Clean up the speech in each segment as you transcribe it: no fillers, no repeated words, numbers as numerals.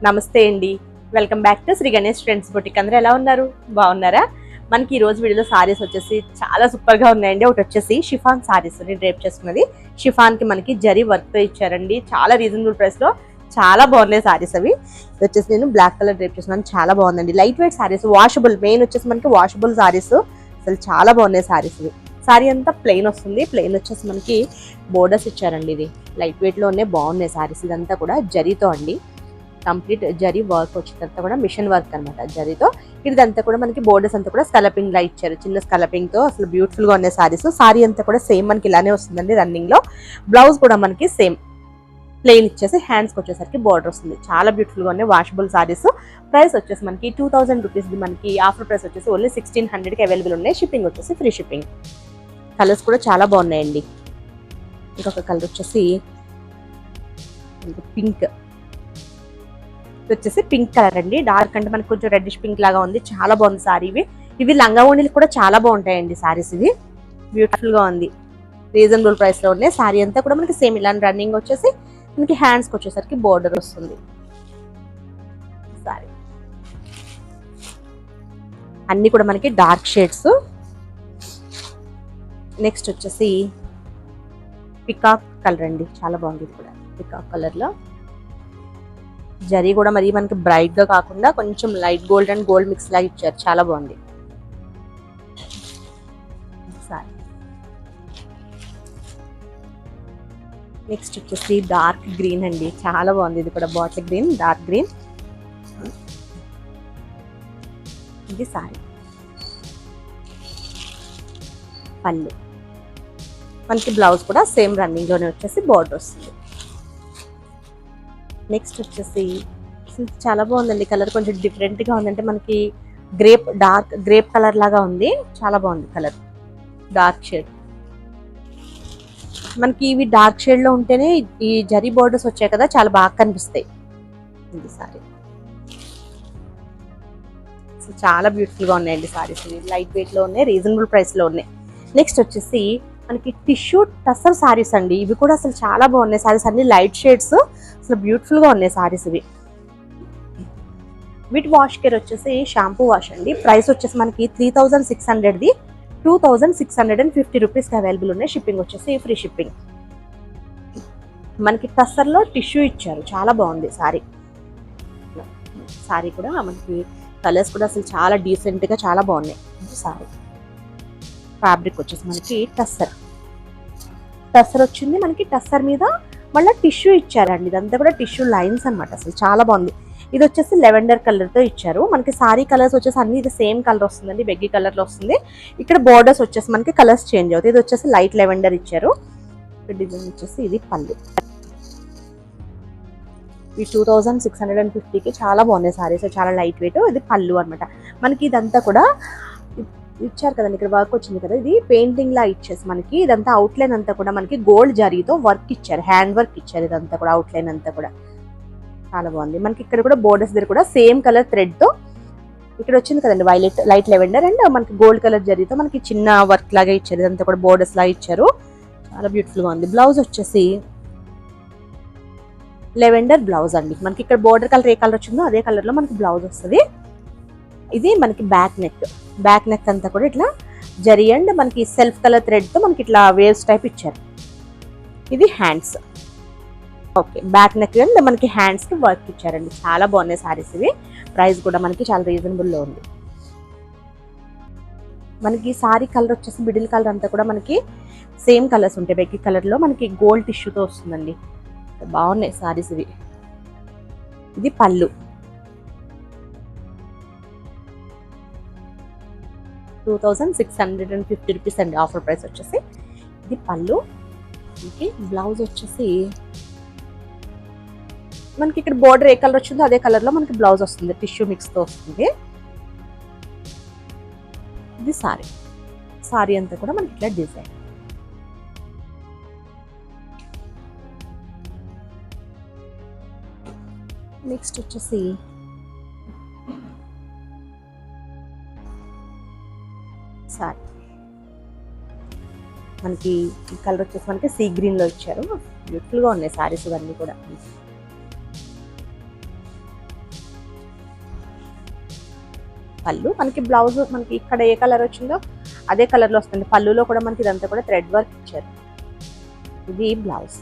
నమస్తే అండి, welcome back to Shri Ganesh friends boutique. అందరూ ఎలా ఉన్నారు? బాగున్నారా? మనకి ఈ రోజు వీడియోలో సారీస్ వచ్చేసి చాలా సూపర్ గా ఉన్నాయండి. ఒకటి వచ్చేసి షిఫాన్ సారీస్ డ్రేప్ చేసుకున్నది. షిఫాన్ కి మనకి జరీ వర్క్ తో ఇచ్చారండి. చాలా రీజనబుల్ ప్రైస్ లో చాలా బాగున్నాయి సారీస్ అవి. ఇది వచ్చేసి నేను బ్లాక్ కలర్ డ్రేప్ చేస్తున్నాను. చాలా బాగుందండి. Light weight saris, washable, main వచ్చేసి మనకి వాషబుల్ సారీస్. అసలు చాలా బాగున్నాయి సారీస్ ఇవి. సారీ అంతా ప్లెయిన్ వస్తుంది. ప్లెయిన్ వచ్చేసి మనకి బోర్డర్స్ ఇచ్చారండి. ఇది లైట్ వెయిట్ లోనే బాగున్నాయి సారీస్. ఇదంతా కూడా జరీతో అండి, కంప్లీట్ జరీ వర్క్ వచ్చిందంతా కూడా మిషన్ వర్క్ అనమాట జరీతో. ఇదంతా కూడా మనకి బోర్డర్స్ అంతా కూడా స్కలపింగ్ లా ఇచ్చారు, చిన్న స్కలపింగ్ తో. అసలు బ్యూటిఫుల్ గా ఉన్నాయి సారీస్. సారీ అంతా కూడా సేమ్ మనకి ఇలానే వస్తుందండి రన్నింగ్ లో. బ్లౌజ్ కూడా మనకి సేమ్ ప్లెయిన్ ఇచ్చేసి హ్యాండ్స్ కి వచ్చేసరికి బార్డర్ వస్తుంది. చాలా బ్యూటిఫుల్ గా ఉన్నాయి వాషబుల్ సారీస్. ప్రైస్ వచ్చేసి మనకి 2000 రూపీస్. మనకి ఆఫర్ ప్రైస్ వచ్చేసి ఓన్లీ 1600 కి అవైలబుల్ ఉన్నాయి. షిప్పింగ్ వచ్చేసి ఫ్రీ షిప్పింగ్. కలర్స్ కూడా చాలా బాగున్నాయండి. ఇంకొక కలర్ వచ్చేసి పింక్, వచ్చేసి పింక్ కలర్ అండి. డార్క్ అంటే మనకి కొంచెం రెడ్డిష్ పింక్ లాగా ఉంది. చాలా బాగుంది సారీ. ఇవి లంగా ఓణీలు కూడా చాలా బాగుంటాయండి సారీస్. ఇవి బ్యూటిఫుల్ గా ఉంది. రీజనబుల్ ప్రైస్ లో ఉన్నాయి. సారీ అంతా కూడా మనకి సేమ్ ఇలా రన్నింగ్ వచ్చేసి మనకి హ్యాండ్స్ కి వచ్చేసరికి బోర్డర్ వస్తుంది. సారీ అన్ని కూడా మనకి డార్క్ షేడ్స్. నెక్స్ట్ వచ్చేసి పికాక్ కలర్ అండి. చాలా బాగుంది. ఇది కూడా పికాక్ కలర్ లో జరీ కూడా మరి మనకి బ్రైట్ గా కాకుండా కొంచెం light gold and gold mix లాగా ఇచ్చారు. చాలా బాగుంది. నెక్స్ట్ వచ్చేసి డార్క్ గ్రీన్ అండి. చాలా బాగుంది. ఇది కూడా బాటిల్ గ్రీన్, డార్క్ గ్రీన్. ఇది సారీ పళ్ళు. మనకి బ్లౌజ్ కూడా సేమ్ రన్నింగ్ లోనే వచ్చేసి బార్డర్ వస్తుంది. నెక్స్ట్ వచ్చేసి చాలా బాగుందండి. కలర్ కొంచెం డిఫరెంట్ గా ఉందంటే మనకి గ్రేప్, డార్క్ గ్రేప్ కలర్ లాగా ఉంది. చాలా బాగుంది కలర్. డార్క్ షేడ్ మనకి ఇవి డార్క్ షేడ్ లో ఉంటేనే ఈ జరీ బోర్డర్స్ వచ్చాయి కదా, చాలా బాగా కనిపిస్తాయి. ఇది సారీ చాలా బ్యూటిఫుల్ గా ఉన్నాయండి సారీస్. లైట్ వెయిట్ లో ఉన్నాయి, రీజనబుల్ ప్రైస్ లో ఉన్నాయి. నెక్స్ట్ వచ్చేసి మనకి టిష్యూ టసర్ సారీస్ అండి. ఇవి కూడా అసలు చాలా బాగున్నాయి సారీస్. అన్ని లైట్ షేడ్స్, అసలు బ్యూటిఫుల్ గా ఉన్నాయి సారీస్ ఇవి. వీటి వాష్ కేర్ వచ్చేసి షాంపూ వాష్ అండి. ప్రైస్ వచ్చేసి మనకి 3600ది 2650 రూపీస్కి అవైలబుల్ ఉన్నాయి. షిప్పింగ్ వచ్చేసి ఫ్రీ షిప్పింగ్. మనకి టస్సర్ లో టిష్యూ ఇచ్చారు. చాలా బాగుంది సారీ. సారీ కూడా మనకి కలర్స్ కూడా అసలు చాలా డీసెంట్ గా చాలా బాగున్నాయి. సారీ ఫ్యాబ్రిక్ వచ్చేసి మనకి టస్సర్ వచ్చింది. మనకి టస్సర్ మీద మళ్ళీ టిష్యూ ఇచ్చారండి. ఇదంతా కూడా టిష్యూ లైన్స్ అనమాట. అసలు చాలా బాగుంది. ఇది వచ్చేసి లెవెండర్ కలర్ తో ఇచ్చారు. మనకి సారీ కలర్స్ వచ్చేసి అన్ని ఇది సేమ్ కలర్ వస్తుందండి, బెగ్గి కలర్ లో వస్తుంది. ఇక్కడ బోర్డర్స్ వచ్చేసి మనకి కలర్స్ చేంజ్ అవుతాయి. ఇది వచ్చేసి లైట్ లెవెండర్ ఇచ్చారు. డిజైన్ వచ్చేసి ఇది పళ్ళు. ఈ 2650కి చాలా బాగున్నాయి సారీస్. చాలా లైట్ వెయిట్. ఇది పళ్ళు అనమాట. మనకి ఇదంతా కూడా ఇచ్చారు కదండి, ఇక్కడ వర్క్ వచ్చింది కదా, ఇది పెయింటింగ్ లా ఇచ్చేసి మనకి ఇదంతా అవుట్లైన్ అంతా కూడా మనకి గోల్డ్ జరీతో వర్క్ ఇచ్చారు, హ్యాండ్ వర్క్ ఇచ్చారు. ఇదంతా కూడా అవుట్లైన్ అంతా కూడా చాలా బాగుంది. మనకి ఇక్కడ కూడా బోర్డర్స్ దగ్గర కూడా సేమ్ కలర్ థ్రెడ్ తో ఇక్కడ వచ్చింది కదండి, వైలెట్, లైట్ లెవెండర్ అండ్ మనకి గోల్డ్ కలర్ జరీతో మనకి చిన్న వర్క్ లాగా ఇచ్చారు. ఇదంతా కూడా బోర్డర్స్ లాగా ఇచ్చారు. చాలా బ్యూటిఫుల్ గా ఉంది. బ్లౌజ్ వచ్చేసి లెవెండర్ బ్లౌజ్ అండి. మనకి ఇక్కడ బోర్డర్ కలర్ ఏ కలర్ వచ్చిందో అదే కలర్ లో మనకి బ్లౌజ్ వస్తుంది. ఇది మనకి బ్యాక్ నెక్ అంతా కూడా ఇట్లా జరీ అండ్ మనకి సెల్ఫ్ కలర్ థ్రెడ్ తో మనకి ఇట్లా వేవ్స్ టైప్ ఇచ్చారు. ఇది hands. Okay, back neck and మనకి హ్యాండ్స్ కి వర్క్ ఇచ్చారండి. చాలా బాగున్నాయి సారీస్ ఇవి. ప్రైస్ కూడా మనకి చాలా రీజనబుల్ లో ఉంది. మనకి సారీ కలర్ వచ్చేసి మిడిల్ కలర్ అంతా కూడా మనకి సేమ్ కలర్స్ ఉంటాయి. బెగ్గి కలర్ లో మనకి గోల్డ్ టిష్యూతో వస్తుందండి. బాగున్నాయి సారీస్ ఇవి. ఇది పళ్ళు. 2650 రూపీస్ అండి ఆఫర్ ప్రైస్ వచ్చేసి. ఇది పళ్ళు. బ్లౌజ్ వచ్చేసి మనకి ఇక్కడ బోర్డర్ ఏ కలర్ వచ్చిందో అదే కలర్ లో మనకి బ్లౌజ్ వస్తుంది, టిష్యూ మిక్స్ తో వస్తుంది. ఇది సారీ అంతా కూడా మనకి ఇట్లా డిజైన్. నెక్స్ట్ వచ్చేసి సారీ మనకి ఈ కలర్ వచ్చేసి మనకి సీ గ్రీన్ లో ఇచ్చారు. బ్యూటిఫుల్ గా ఉన్నాయి సారీస్ ఇవన్నీ కూడా. పళ్ళు. మనకి బ్లౌజ్ మనకి ఇక్కడ ఏ కలర్ వచ్చిందో అదే కలర్లో వస్తుంది. పళ్ళులో కూడా మనకి ఇదంతా కూడా థ్రెడ్ వర్క్ ఇచ్చారు. ఇది బ్లౌజ్.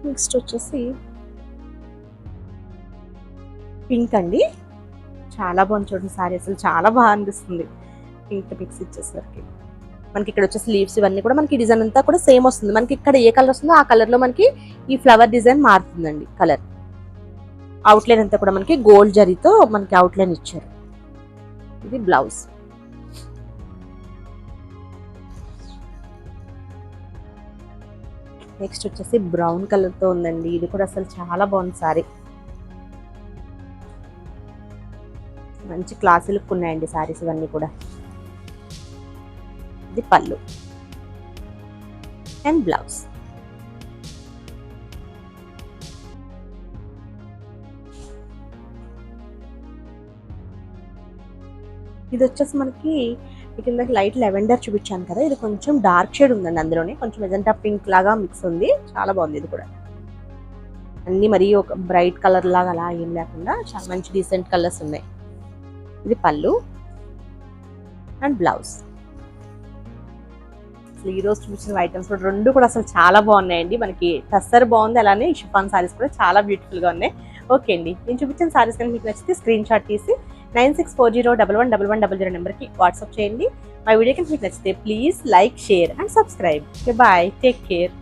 నెక్స్ట్ వచ్చేసి పింక్ అండి. చాలా బాగుంది చూడండి సారీ, అసలు చాలా బాగా అనిపిస్తుంది పింక్ మిక్స్ ఇచ్చేసరికి. మనకి ఇక్కడ వచ్చే స్లీవ్స్ ఇవన్నీ కూడా మనకి డిజైన్ అంతా కూడా సేమ్ వస్తుంది. మనకి ఇక్కడ ఏ కలర్ వస్తుందో ఆ కలర్ లో మనకి ఈ ఫ్లవర్ డిజైన్ మారుతుందండి. కలర్ అవుట్లైన్ అంతా కూడా మనకి గోల్డ్ జరీతో మనకి అవుట్లైన్ ఇచ్చారు. ఇది బ్లౌజ్. నెక్స్ట్ వచ్చేసి బ్రౌన్ కలర్ తో ఉందండి. ఇది కూడా అసలు చాలా బాగుంది సారీ. మంచి క్లాసీ లుక్ ఉన్నాయండి సారీస్ ఇవన్నీ కూడా. ఇది పళ్ళు అండ్ బ్లౌజ్. ఇది వచ్చేసి మనకి కింద లైట్ లెవెండర్ చూపించాను కదా, ఇది కొంచెం డార్క్ షేడ్ ఉందండి. అందులోనే కొంచెం మెజెంటా పింక్ లాగా మిక్స్ ఉంది. చాలా బాగుంది. ఇది కూడా అన్ని మరీ ఒక బ్రైట్ కలర్ లాగా అలా ఏం లేకుండా చాలా మంచి డీసెంట్ కలర్స్ ఉన్నాయి. ఇది పళ్ళు అండ్ బ్లౌజ్. అసలు ఈ రోజు చూసిన ఐటమ్స్ కూడా రెండు కూడా అసలు చాలా బాగున్నాయండి. మనకి టస్సర్ బాగుంది, అలానే షిఫాన్ సారీస్ కూడా చాలా బ్యూటిఫుల్ గా ఉన్నాయి. ఓకే అండి, నేను చూపించిన సారీస్ కనుక మీకు నచ్చితే స్క్రీన్ షాట్ తీసి 9640111100 నెంబర్కి వాట్సాప్ చేయండి. మా వీడియో కనుక మీకు నచ్చితే please like, share and subscribe. Bye, take care.